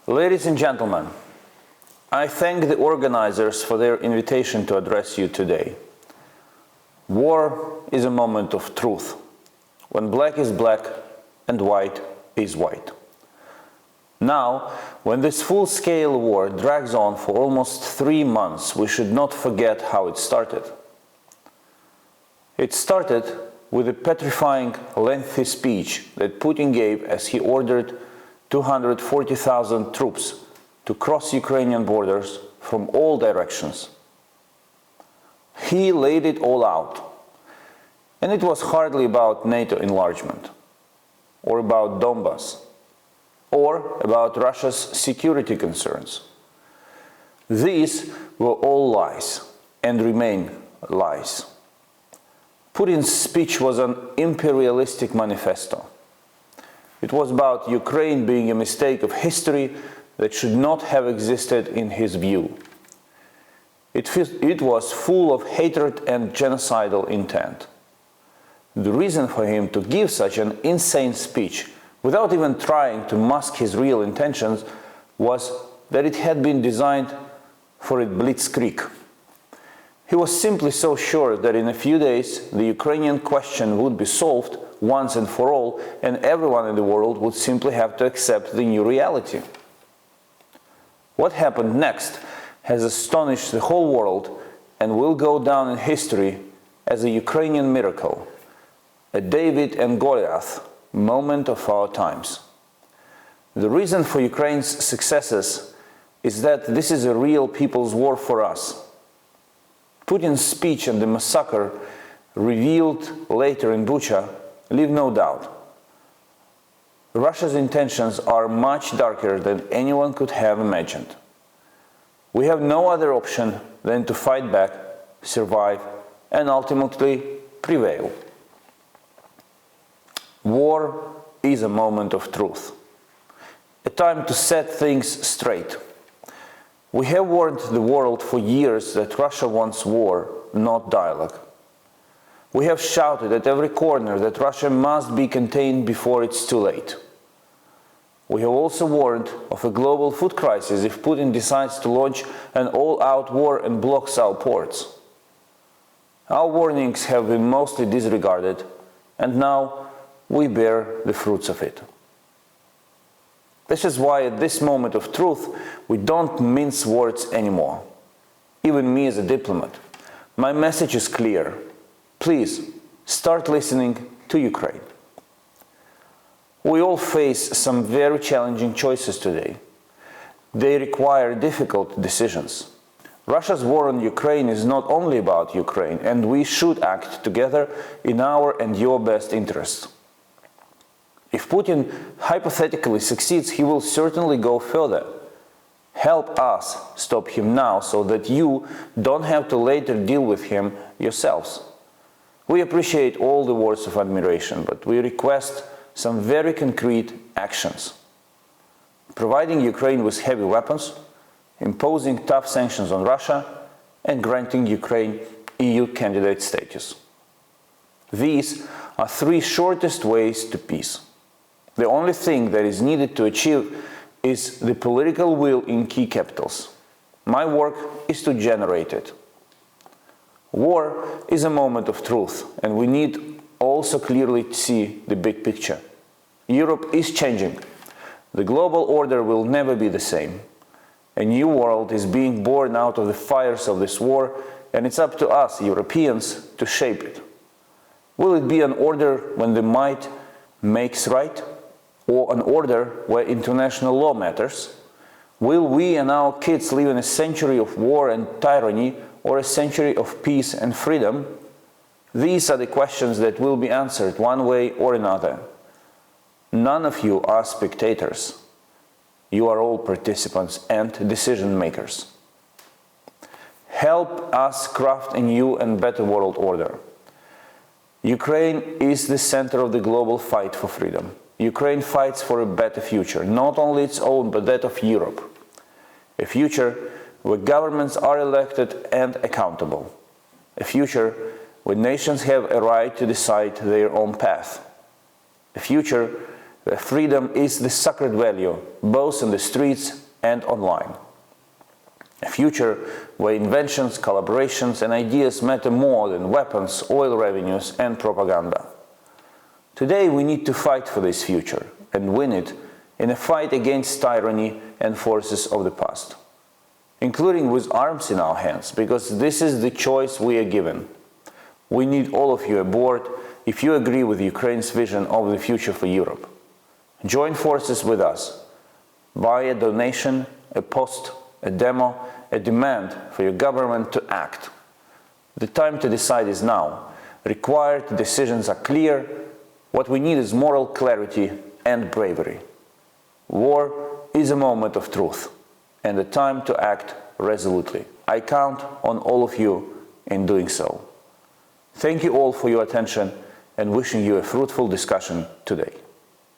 Ladies and gentlemen, I thank the organizers for their invitation to address you today. War is a moment of truth, when black is black and white is white. Now, when this full-scale war drags on for almost 3 months, we should not forget how it started. It started with a petrifying, lengthy speech that Putin gave as he ordered 240,000 troops to cross Ukrainian borders from all directions. He laid it all out, and it was hardly about NATO enlargement, or about Donbass, or about Russia's security concerns. These were all lies, and remain lies. Putin's speech was an imperialistic manifesto. It was about Ukraine being a mistake of history that should not have existed in his view. It was full of hatred and genocidal intent. The reason for him to give such an insane speech, without even trying to mask his real intentions, was that it had been designed for a blitzkrieg. He was simply so sure that in a few days the Ukrainian question would be solved once and for all, and everyone in the world would simply have to accept the new reality. What happened next has astonished the whole world and will go down in history as a Ukrainian miracle, a David and Goliath moment of our times. The reason for Ukraine's successes is that this is a real people's war for us. Putin's speech and the massacre revealed later in Bucha leave no doubt. Russia's intentions are much darker than anyone could have imagined. We have no other option than to fight back, survive, and ultimately prevail. War is a moment of truth, a time to set things straight. We have warned the world for years that Russia wants war, not dialogue. We have shouted at every corner that Russia must be contained before it's too late. We have also warned of a global food crisis if Putin decides to launch an all-out war and blocks our ports. Our warnings have been mostly disregarded, and now we bear the fruits of it. This is why at this moment of truth, we don't mince words anymore. Even me as a diplomat. My message is clear. Please, start listening to Ukraine. We all face some very challenging choices today. They require difficult decisions. Russia's war on Ukraine is not only about Ukraine, and we should act together in our and your best interests. If Putin hypothetically succeeds, he will certainly go further. Help us stop him now so that you don't have to later deal with him yourselves. We appreciate all the words of admiration, but we request some very concrete actions. Providing Ukraine with heavy weapons, imposing tough sanctions on Russia, and granting Ukraine EU candidate status. These are 3 shortest ways to peace. The only thing that is needed to achieve is the political will in key capitals. My work is to generate it. War is a moment of truth, and we need also clearly to see the big picture. Europe is changing. The global order will never be the same. A new world is being born out of the fires of this war, and it's up to us, Europeans, to shape it. Will it be an order when the might makes right? Or an order where international law matters? Will we and our kids live in a century of war and tyranny, or a century of peace and freedom? These are the questions that will be answered one way or another. None of you are spectators. You are all participants and decision makers. Help us craft a new and better world order. Ukraine is the center of the global fight for freedom. Ukraine fights for a better future, not only its own, but that of Europe. A future where governments are elected and accountable. A future where nations have a right to decide their own path. A future where freedom is the sacred value, both in the streets and online. A future where inventions, collaborations and ideas matter more than weapons, oil revenues and propaganda. Today we need to fight for this future and win it in a fight against tyranny and forces of the past, including with arms in our hands, because this is the choice we are given. We need all of you aboard if you agree with Ukraine's vision of the future for Europe. Join forces with us. Buy a donation, a post, a demo, a demand for your government to act. The time to decide is now. Required decisions are clear. What we need is moral clarity and bravery. War is a moment of truth and a time to act resolutely. I count on all of you in doing so. Thank you all for your attention and wishing you a fruitful discussion today.